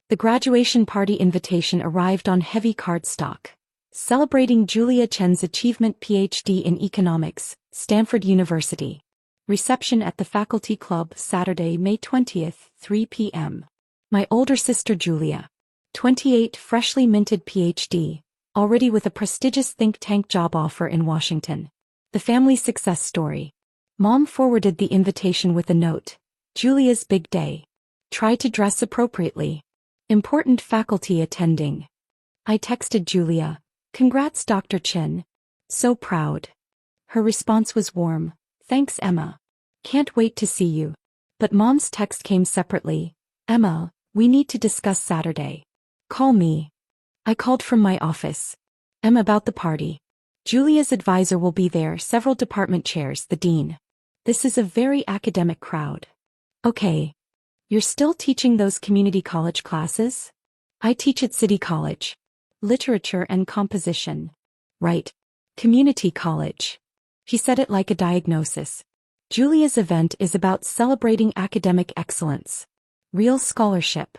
The graduation party invitation arrived on heavy cardstock, celebrating Julia Chen's achievement PhD in economics, Stanford University. Reception at the Faculty Club Saturday, May 20th, 3 p.m. My older sister Julia, 28, freshly minted PhD, already with a prestigious think tank job offer in Washington. The family success story. Mom forwarded the invitation with a note. Julia's big day. Try to dress appropriately. Important faculty attending. I texted Julia. Congrats, Dr. Chen. So proud. Her response was warm. Thanks, Emma. Can't wait to see you. But Mom's text came separately. Emma, we need to discuss Saturday. Call me. I called from my office. Emma, about the party. Julia's advisor will be there, several department chairs, the dean. This is a very academic crowd. Okay. You're still teaching those community college classes? I teach at City College. Literature and composition. Right. Community college. He said it like a diagnosis. Julia's event is about celebrating academic excellence. Real scholarship.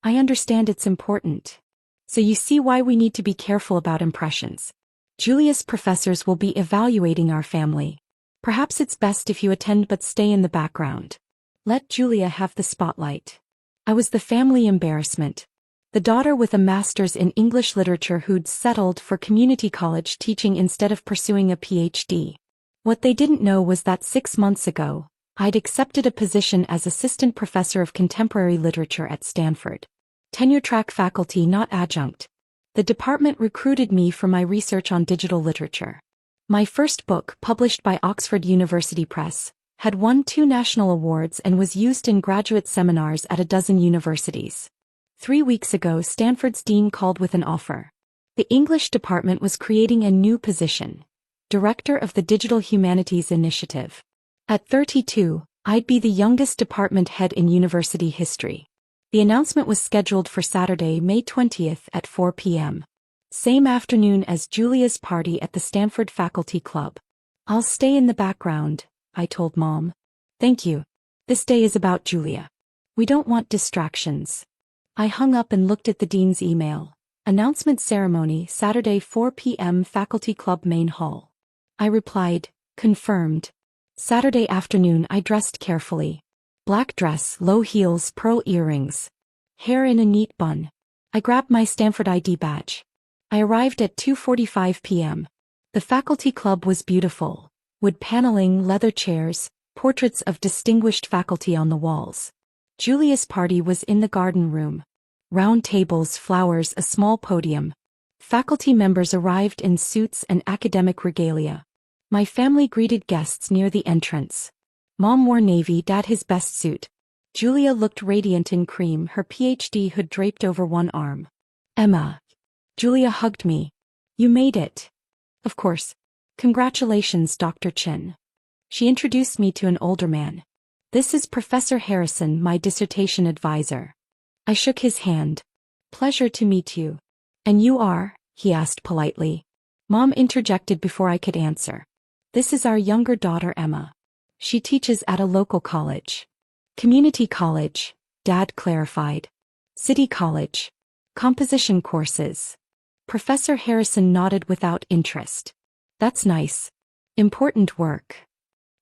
I understand it's important. So you see why we need to be careful about impressions. Julia's professors will be evaluating our family. Perhaps it's best if you attend but stay in the background. Let Julia have the spotlight. I was the family embarrassment. The daughter with a master's in English literature who'd settled for community college teaching instead of pursuing a PhD. What they didn't know was that 6 months ago, I'd accepted a position as assistant professor of contemporary literature at Stanford. Tenure-track faculty, not adjunct. The department recruited me for my research on digital literature. My first book, published by Oxford University Press, had won 2 national awards and was used in graduate seminars at a dozen universities. 3 weeks ago, Stanford's dean called with an offer. The English department was creating a new position, Director of the Digital Humanities Initiative. At 32, I'd be the youngest department head in university history. The announcement was scheduled for Saturday, May 20th at 4 p.m. Same afternoon as Julia's party at the Stanford Faculty Club. I'll stay in the background, I told Mom. Thank you. This day is about Julia. We don't want distractions. I hung up and looked at the dean's email. Announcement ceremony, Saturday 4 p.m. Faculty Club Main Hall. I replied, confirmed. Saturday afternoon I dressed carefully. Black dress, low heels, pearl earrings. Hair in a neat bun. I grabbed my Stanford ID badge. I arrived at 2:45 p.m. The faculty club was beautiful. Wood paneling, leather chairs, portraits of distinguished faculty on the walls. Julia's party was in the garden room. Round tables, flowers, a small podium. Faculty members arrived in suits and academic regalia. My family greeted guests near the entrance. Mom wore navy, Dad his best suit. Julia looked radiant in cream, her PhD hood draped over one arm. Emma. Julia hugged me. You made it. Of course. Congratulations, Dr. Chen. She introduced me to an older man. This is Professor Harrison, my dissertation advisor. I shook his hand. Pleasure to meet you. And you are? He asked politely. Mom interjected before I could answer. This is our younger daughter, Emma. She teaches at a local college. Community college, Dad clarified. City college. Composition courses. Professor Harrison nodded without interest. That's nice. Important work.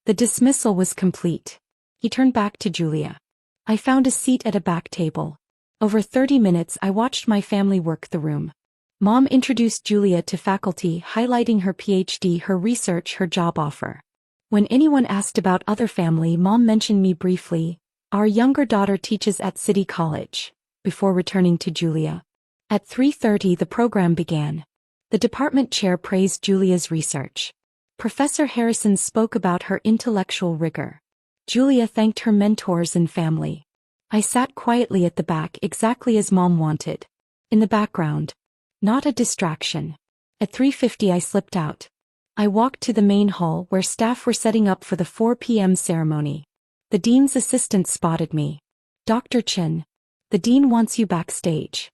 The dismissal was complete. He turned back to Julia. I found a seat at a back table. Over 30 minutes I watched my family work the room. Mom introduced Julia to faculty, highlighting her PhD, her research, her job offer. When anyone asked about other family, Mom mentioned me briefly. Our younger daughter teaches at City College, before returning to Julia. At 3:30 the program began. The department chair praised Julia's research. Professor Harrison spoke about her intellectual rigor. Julia thanked her mentors and family. I sat quietly at the back, exactly as Mom wanted. In the background. Not a distraction. At 3:50 I slipped out. I walked to the main hall where staff were setting up for the 4 p.m. ceremony. The dean's assistant spotted me. Dr. Chen. The dean wants you backstage.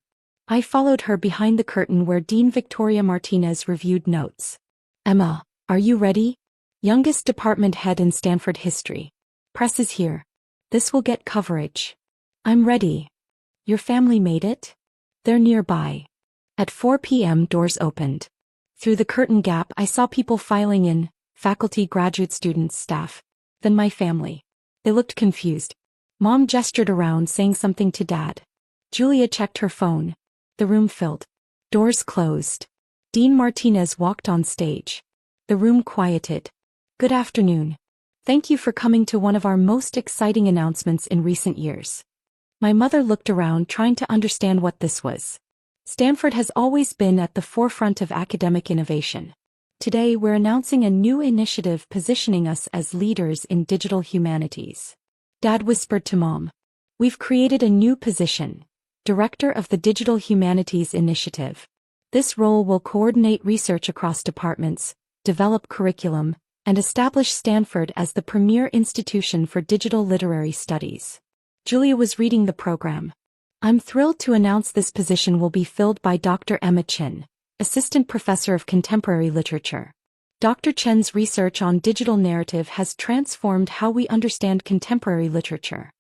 I followed her behind the curtain where Dean Victoria Martinez reviewed notes. Emma, are you ready? Youngest department head in Stanford history. Press is here. This will get coverage. I'm ready. Your family made it? They're nearby. At 4 p.m. doors opened. Through the curtain gap I saw people filing in, faculty, graduate students, staff. Then my family. They looked confused. Mom gestured around saying something to Dad. Julia checked her phone. The room filled. Doors closed. Dean Martinez walked on stage. The room quieted. Good afternoon. Thank you for coming to one of our most exciting announcements in recent years. My mother looked around trying to understand what this was. Stanford has always been at the forefront of academic innovation. Today we're announcing a new initiative positioning us as leaders in digital humanities. Dad whispered to Mom. We've created a new position, Director of the Digital Humanities Initiative. This role will coordinate research across departments, develop curriculum, and establish Stanford as the premier institution for digital literary studies. Julia was reading the program. I'm thrilled to announce this position will be filled by Dr. Emma Chen, Assistant Professor of Contemporary Literature. Dr. Chen's research on digital narrative has transformed how we understand contemporary literature.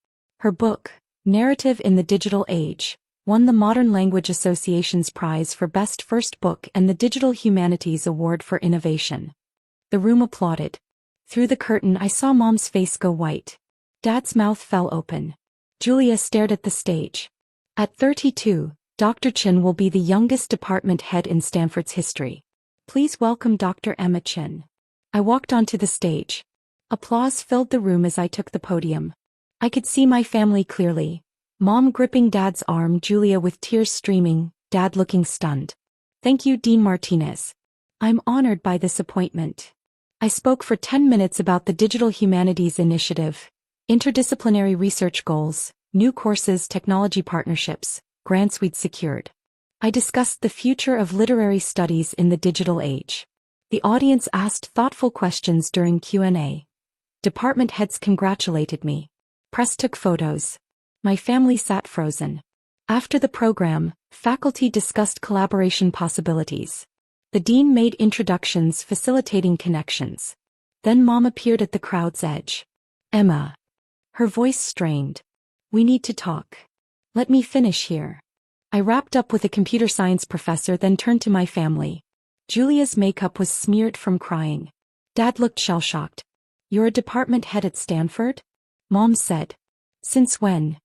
Her book, Narrative in the Digital Age, won the Modern Language Association's prize for Best First Book and the Digital Humanities Award for Innovation. The room applauded. Through the curtain I saw Mom's face go white. Dad's mouth fell open. Julia stared at the stage. At 32, Dr. Chen will be the youngest department head in Stanford's history. Please welcome Dr. Emma Chen. I walked onto the stage. Applause filled the room as I took the podium. I could see my family clearly. Mom gripping Dad's arm, Julia with tears streaming, Dad looking stunned. Thank you, Dean Martinez. I'm honored by this appointment. I spoke for 10 minutes about the Digital Humanities Initiative, interdisciplinary research goals, new courses, technology partnerships, grants we'd secured. I discussed the future of literary studies in the digital age. The audience asked thoughtful questions during Q&A. Department heads congratulated me. Press took photos. My family sat frozen. After the program, faculty discussed collaboration possibilities. The dean made introductions, facilitating connections. Then Mom appeared at the crowd's edge. Emma. Her voice strained. We need to talk. Let me finish here. I wrapped up with a computer science professor, then turned to my family. Julia's makeup was smeared from crying. Dad looked shell-shocked. You're a department head at Stanford? Mom said. Since when?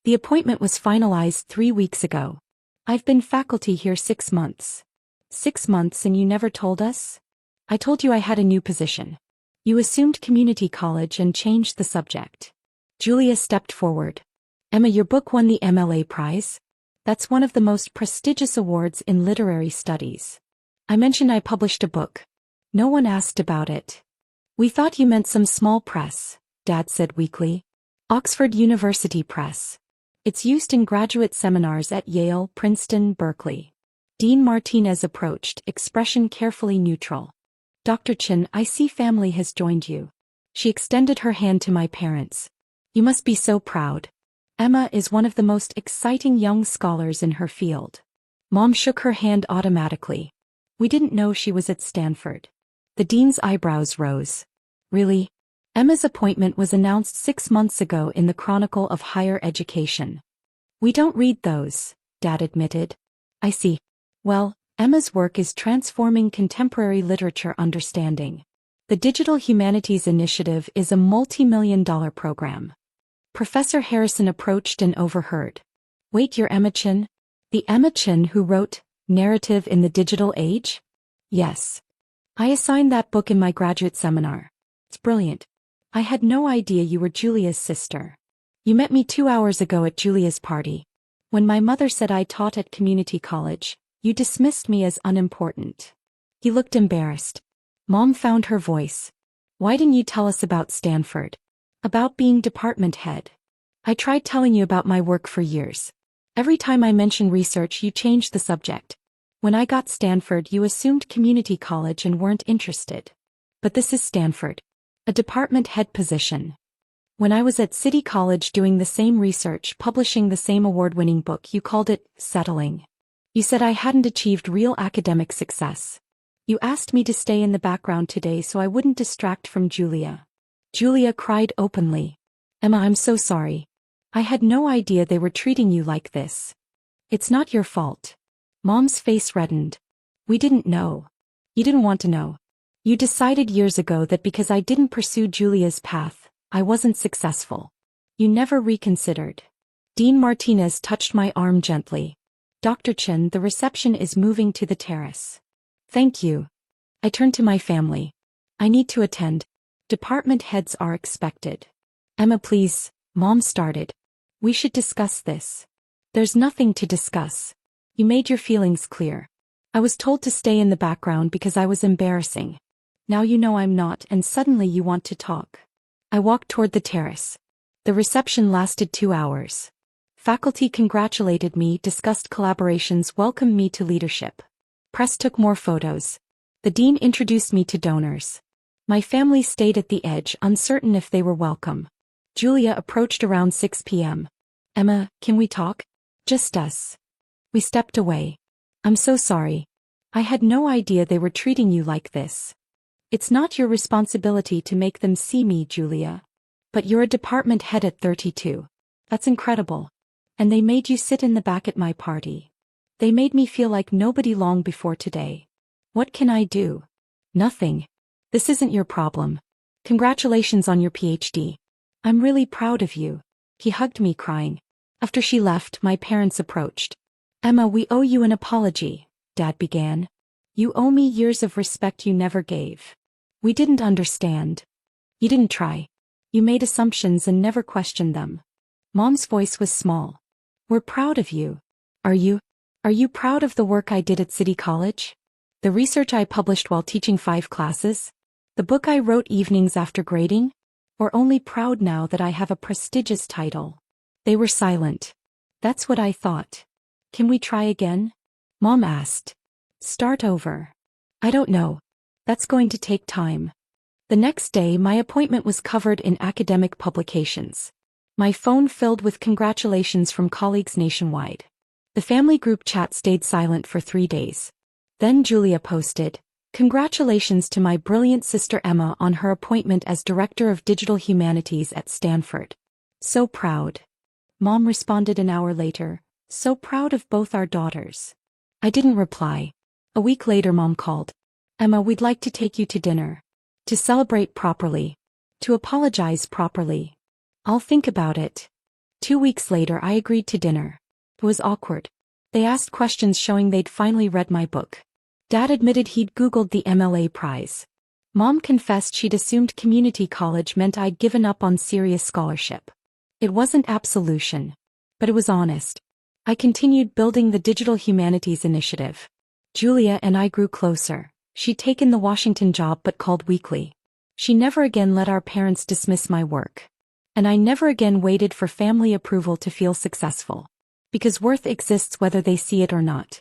The appointment was finalized 3 weeks ago. I've been faculty here 6 months. 6 months and you never told us? I told you I had a new position. You assumed community college and changed the subject. Julia stepped forward. Emma, your book won the MLA prize. That's one of the most prestigious awards in literary studies. I mentioned I published a book. No one asked about it. We thought you meant some small press, Dad said weakly. Oxford University Press. It's used in graduate seminars at Yale, Princeton, Berkeley. Dean Martinez approached, expression carefully neutral. Dr. Chen, I see family has joined you. She extended her hand to my parents. You must be so proud. Emma is one of the most exciting young scholars in her field. Mom shook her hand automatically. We didn't know she was at Stanford. The dean's eyebrows rose. Really? Emma's appointment was announced 6 months ago in the Chronicle of Higher Education. We don't read those, Dad admitted. I see. Well, Emma's work is transforming contemporary literature understanding. The Digital Humanities Initiative is a multi-million-dollar program. Professor Harrison approached and overheard. Wait, you're Emma Chen? The Emma Chen who wrote Narrative in the Digital Age? Yes. I assigned that book in my graduate seminar. It's brilliant. I had no idea you were Julia's sister. You met me 2 hours ago at Julia's party. When my mother said I taught at community college, you dismissed me as unimportant. He looked embarrassed. Mom found her voice. Why didn't you tell us about Stanford? About being department head. I tried telling you about my work for years. Every time I mentioned research, you changed the subject. When I got Stanford, you assumed community college and weren't interested. But this is Stanford. A department head position. When I was at City College doing the same research, publishing the same award-winning book, you called it settling. You said I hadn't achieved real academic success. You asked me to stay in the background today so I wouldn't distract from Julia. Julia cried openly. Emma, I'm so sorry. I had no idea they were treating you like this. It's not your fault. Mom's face reddened. We didn't know. You didn't want to know. You decided years ago that because I didn't pursue Julia's path, I wasn't successful. You never reconsidered. Dean Martinez touched my arm gently. Dr. Chen, the reception is moving to the terrace. Thank you. I turned to my family. I need to attend. Department heads are expected. Emma, please, Mom started. We should discuss this. There's nothing to discuss. You made your feelings clear. I was told to stay in the background because I was embarrassing. Now you know I'm not, and suddenly you want to talk. I walked toward the terrace. The reception lasted 2 hours. Faculty congratulated me, discussed collaborations, welcomed me to leadership. Press took more photos. The dean introduced me to donors. My family stayed at the edge, uncertain if they were welcome. Julia approached around 6 p.m. Emma, can we talk? Just us. We stepped away. I'm so sorry. I had no idea they were treating you like this. It's not your responsibility to make them see me, Julia. But you're a department head at 32. That's incredible. And they made you sit in the back at my party. They made me feel like nobody long before today. What can I do? Nothing. This isn't your problem. Congratulations on your PhD. I'm really proud of you. He hugged me, crying. After she left, my parents approached. Emma, we owe you an apology, Dad began. You owe me years of respect you never gave. We didn't understand. You didn't try. You made assumptions and never questioned them. Mom's voice was small. We're proud of you. Are you? Are you proud of the work I did at City College? The research I published while teaching 5 classes? The book I wrote evenings after grading? Or only proud now that I have a prestigious title? They were silent. That's what I thought. Can we try again? Mom asked. Start over. I don't know. That's going to take time. The next day my appointment was covered in academic publications. My phone filled with congratulations from colleagues nationwide. The family group chat stayed silent for 3 days. Then Julia posted, "Congratulations to my brilliant sister Emma on her appointment as Director of Digital Humanities at Stanford. So proud." Mom responded an hour later, "So proud of both our daughters." I didn't reply. A week later Mom called. "Emma, we'd like to take you to dinner. To celebrate properly. To apologize properly." "I'll think about it." 2 weeks later I agreed to dinner. It was awkward. They asked questions showing they'd finally read my book. Dad admitted he'd Googled the MLA prize. Mom confessed she'd assumed community college meant I'd given up on serious scholarship. It wasn't absolution. But it was honest. I continued building the Digital Humanities Initiative. Julia and I grew closer. She'd taken the Washington job but called weekly. She never again let our parents dismiss my work. And I never again waited for family approval to feel successful. Because worth exists whether they see it or not.